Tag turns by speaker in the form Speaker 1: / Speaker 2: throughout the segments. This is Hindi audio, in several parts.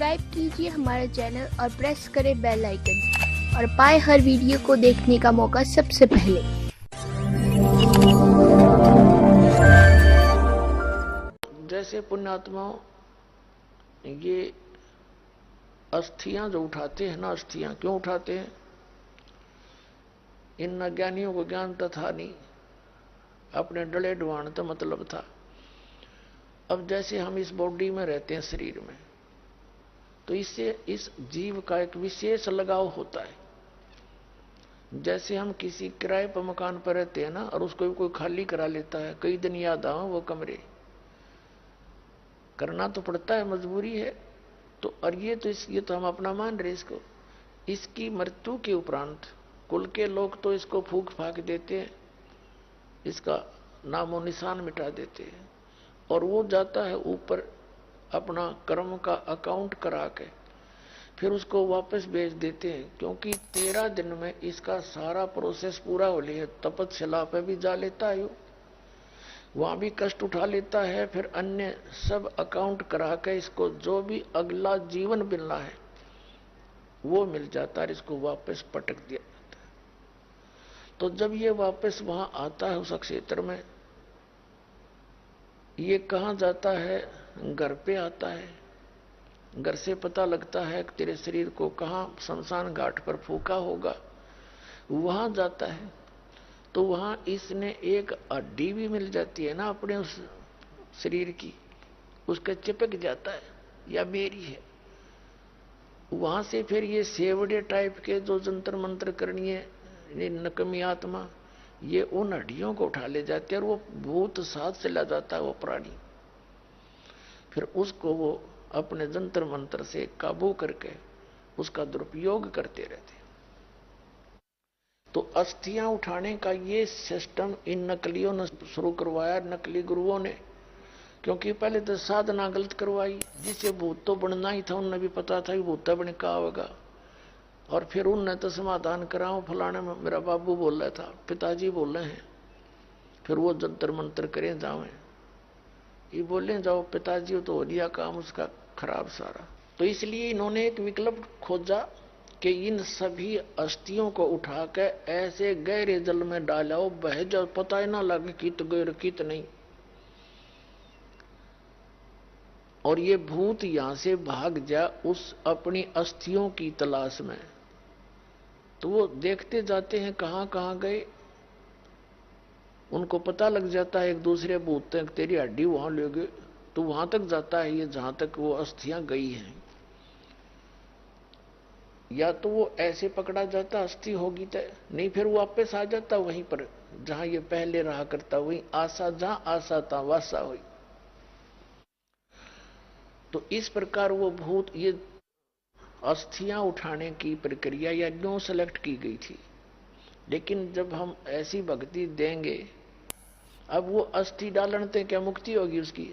Speaker 1: सब्सक्राइब कीजिए हमारे चैनल और प्रेस करें बेल आइकन और पाए हर वीडियो को देखने का मौका सबसे पहले।
Speaker 2: जैसे पुण्यात्माओं ये अस्थियां जो उठाते हैं ना, अस्थियां क्यों उठाते हैं? इन अज्ञानियों को ज्ञान तो था नहीं, अपने डले ढुआण तो मतलब था। अब जैसे हम इस बॉडी में रहते हैं, शरीर में, तो इससे इस जीव का एक विशेष लगाव होता है। जैसे हम किसी किराए पर मकान पर रहते हैं ना, और उसको कोई खाली करा लेता है, कई दिन याद आओ वो कमरे, करना तो पड़ता है, मजबूरी है। तो और ये तो हम अपना मान रहे इसको। इसकी मृत्यु के उपरांत कुल के लोग तो इसको फूंक फाक देते हैं, इसका नामो निशान मिटा देते हैं, और वो जाता है ऊपर अपना कर्म का अकाउंट करा के फिर उसको वापस भेज देते हैं। क्योंकि 13 दिन में इसका सारा प्रोसेस पूरा हो लिया। तपस्या पे भी जा लेता है, वहां भी कष्ट उठा लेता है, फिर अन्य सब अकाउंट करा के इसको जो भी अगला जीवन मिलना है वो मिल जाता है, इसको वापस पटक दिया जाता है। तो जब ये वापस वहां आता है उस क्षेत्र में, ये कहां जाता है? घर पे आता है। घर से पता लगता है कि तेरे शरीर को कहां शमशान घाट पर फूका होगा, वहां जाता है। तो वहां इसने एक हड्डी भी मिल जाती है ना अपने उस शरीर की, उसके चिपक जाता है, या मेरी है। वहां से फिर ये सेवड़े टाइप के जो जंतर मंत्र करनी है, नकमी आत्मा, ये उन हड्डियों को उठा ले जाते हैं और वो भूत साथ चला जाता है वो प्राणी। फिर उसको वो अपने जंतर मंत्र से काबू करके उसका दुरुपयोग करते रहते। तो अस्थियां उठाने का ये सिस्टम इन नकलियों ने शुरू करवाया, नकली गुरुओं ने। क्योंकि पहले तो साधना गलत करवाई, जिसे भूत तो बनना ही था, उन्हें भी पता था कि भूत बने का होगा। और फिर उनने तो समाधान कराओ, फलाने में मेरा बाबू बोल रहा था, पिताजी बोल रहे हैं, फिर वो जंतर मंत्र करें जावे, ये बोले जाओ पिताजी, तो हो लिया काम उसका खराब सारा। तो इसलिए इन्होंने एक विकल्प खोजा कि इन सभी अस्थियों को उठाकर ऐसे गहरे जल में डालो, बह जाओ, पता ही ना लगे कित गैर कित नहीं। और ये भूत यहां से भाग जा उस अपनी अस्थियों की तलाश में। तो वो देखते जाते हैं कहां कहां गए, उनको पता लग जाता है एक दूसरे भूत तक, तेरी हड्डी वहां ले गए, तो वहां तक जाता है ये जहां तक वो अस्थियां गई हैं। या तो वो ऐसे पकड़ा जाता अस्थि होगी तो नहीं, फिर वो वापस आ जाता वहीं पर जहां ये पहले रहा करता, वहीं आशा जहां आशा था वासा हुई। तो इस प्रकार वो भूत ये अस्थियां उठाने की प्रक्रिया या न्यू सेलेक्ट की गई थी। लेकिन जब हम ऐसी भक्ति देंगे, अब वो अस्थि डालने क्या मुक्ति होगी उसकी?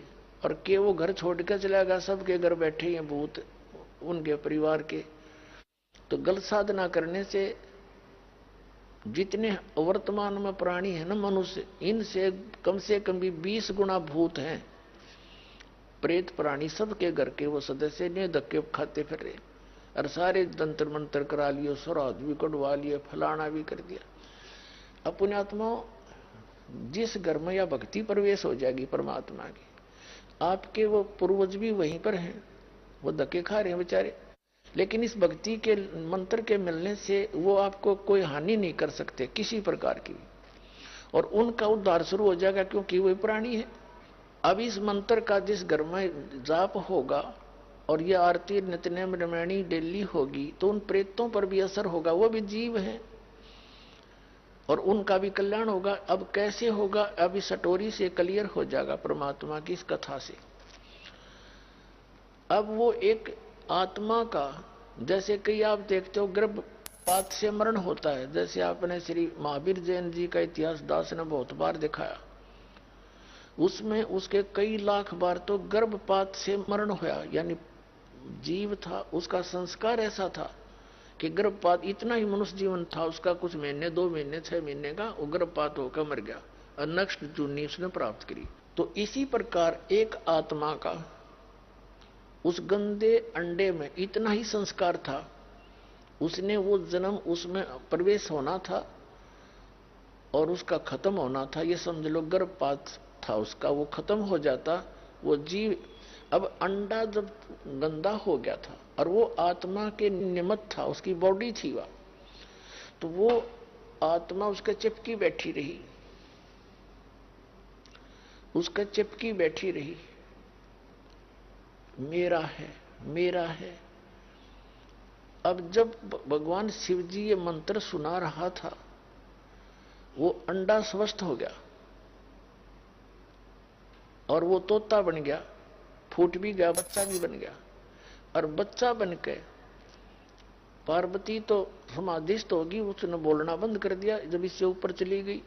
Speaker 2: और के वो घर छोड़ कर चलेगा, सबके घर बैठे हैं भूत उनके परिवार के। तो गलत साधना करने से जितने वर्तमान में प्राणी है ना मनुष्य, इनसे कम से कम भी 20 गुना भूत हैं। प्रेत प्राणी सबके घर के वो सदस्य ने धक्के खाते फिर रहे, और सारे तंत्र मंत्र करा लिए, श्राद्ध भी कटवा लिए, फलाना भी कर दिया। अपने आत्मा जिस घर में या भक्ति प्रवेश हो जाएगी परमात्मा की, आपके वो पूर्वज भी वहीं पर हैं, वो धक्के खा रहे हैं बेचारे। लेकिन इस भक्ति के मंत्र के मिलने से वो आपको कोई हानि नहीं कर सकते किसी प्रकार की, और उनका उद्धार शुरू हो जाएगा, क्योंकि वही प्राणी है। अब इस मंत्र का जिस घर में जाप होगा और ये आरती नित्यनेम रामायणी डेली होगी, तो उन प्रेतों पर भी असर होगा, वो भी जीव हैं और उनका भी कल्याण होगा। अब कैसे होगा? अब इस स्टोरी से क्लियर हो जाएगा, परमात्मा की इस कथा से। अब वो एक आत्मा का, जैसे कई आप देखते हो गर्भपात से मरण होता है, जैसे आपने श्री महावीर जैन जी का इतिहास दास ने बहुत बार दिखाया, उसमें उसके कई लाख बार तो गर्भपात से मरण हुआ। यानी जीव था, उसका संस्कार ऐसा था कि गर्भपात, इतना ही मनुष्य जीवन था उसका, कुछ महीने 2 महीने 6 महीने का, वो गर्भपात होकर मर गया और नेक्स्ट जूनी उसने प्राप्त करी। तो इसी प्रकार एक आत्मा का उस गंदे अंडे में इतना ही संस्कार था, उसने वो जन्म उसमें प्रवेश होना था और उसका खत्म होना था। ये समझ लो गर्भपात था उसका, वो खत्म हो जाता वो जीव। अब अंडा जब गंदा हो गया था और वो आत्मा के निमित्त था, उसकी बॉडी थी वह, तो वो आत्मा उसके चिपकी बैठी रही, उसका चिपकी बैठी रही, मेरा है मेरा है। अब जब भगवान शिव जी ये मंत्र सुना रहा था, वो अंडा स्वस्थ हो गया और वो तोता बन गया, फूट भी गया, बच्चा भी बन गया। और बच्चा बन के पार्वती तो समाधिस्थ होगी, उसने बोलना बंद कर दिया जब इससे ऊपर चली गई।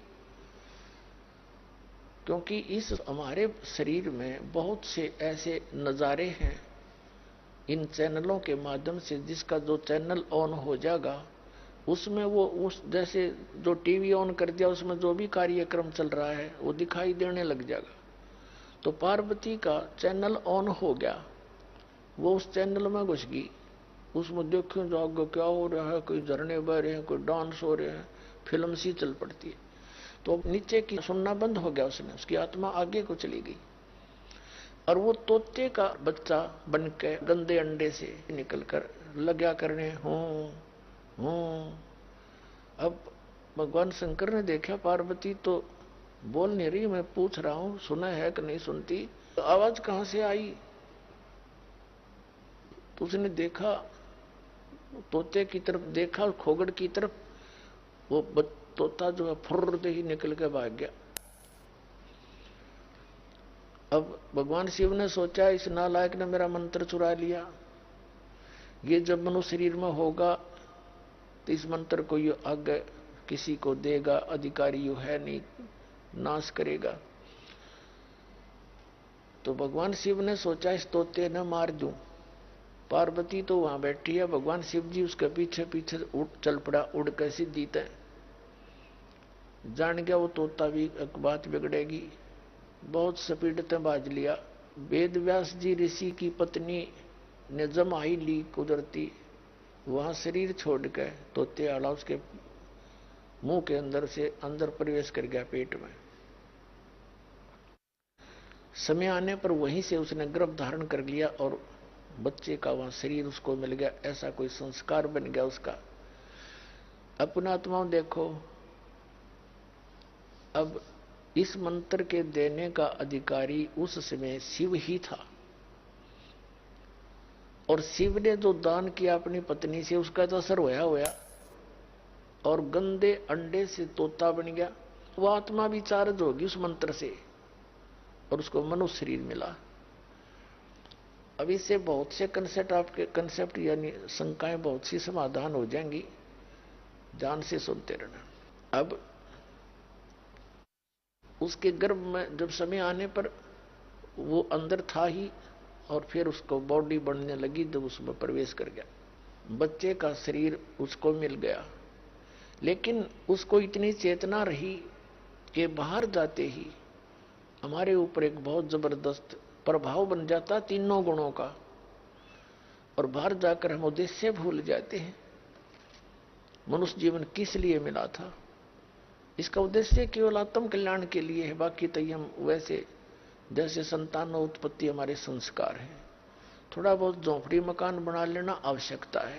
Speaker 2: क्योंकि इस हमारे शरीर में बहुत से ऐसे नजारे हैं इन चैनलों के माध्यम से, जिसका जो चैनल ऑन हो जाएगा उसमें वो उस जैसे जो टीवी ऑन कर दिया उसमें जो भी कार्यक्रम चल रहा है वो दिखाई देने लग जाएगा। तो पार्वती का चैनल ऑन हो गया, वो उस चैनल में घुस गई, उसमें देखो जाओगे क्या हो रहा है, कोई झरने बह रहे हैं, कोई डांस हो रहे हैं, फिल्म सी चल पड़ती है। तो नीचे की सुनना बंद हो गया, उसने, उसकी आत्मा आगे को चली गई और वो तोते का बच्चा बन के गंदे अंडे से निकलकर लगा करने हूं। अब भगवान शंकर ने देखा पार्वती तो बोल नहीं रही, मैं पूछ रहा हूं सुना है कि नहीं सुनती, तो आवाज कहां से आई? तो उसने देखा, तोते की तरफ देखा, खोगड़ की तरफ, वो तोता जो है फुर्र दे ही निकल के भाग गया। अब भगवान शिव ने सोचा इस नालायक ने मेरा मंत्र चुरा लिया, ये जब मनुष्य शरीर में होगा तो इस मंत्र को ये आगे किसी को देगा, अधिकारी यू है नहीं, नाश करेगा। तो भगवान शिव ने सोचा इस तोते न मार दूं। पार्वती तो वहां बैठी है, भगवान शिव जी उसके पीछे पीछे चल पड़ा, उड़ के सीधी तय। जान गया वो तोता भी एक बात बिगड़ेगी, बहुत स्पीड से बाज लिया। वेद व्यास जी ऋषि की पत्नी ने जमाई ली कुदरती, वहां शरीर छोड़ के तोते आला उसके मुंह के अंदर से अंदर प्रवेश कर गया पेट में। समय आने पर वहीं से उसने गर्भ धारण कर लिया और बच्चे का वहां शरीर उसको मिल गया, ऐसा कोई संस्कार बन गया उसका। अपना आत्मा देखो, अब इस मंत्र के देने का अधिकारी उस समय शिव ही था, और शिव ने जो दान किया अपनी पत्नी से उसका तो असर होया और गंदे अंडे से तोता बन गया। वो आत्मा भी चार्ज होगी उस मंत्र से और उसको मनुष्य शरीर मिला। अब इससे बहुत से कंसेप्ट यानी शंकाएं बहुत सी समाधान हो जाएंगी, ध्यान से सुनते रहना। अब उसके गर्भ में जब समय आने पर वो अंदर था ही, और फिर उसको बॉडी बनने लगी जब उसमें प्रवेश कर गया, बच्चे का शरीर उसको मिल गया। लेकिन उसको इतनी चेतना रही कि बाहर जाते ही हमारे ऊपर एक बहुत जबरदस्त प्रभाव बन जाता तीनों गुणों का, और बाहर जाकर हम उद्देश्य भूल जाते हैं। मनुष्य जीवन किस लिए मिला था? इसका उद्देश्य केवल आत्म कल्याण के लिए है, बाकी तो हम वैसे जैसे संतान उत्पत्ति हमारे संस्कार है। थोड़ा बहुत झोंपड़ी मकान बना लेना आवश्यकता है,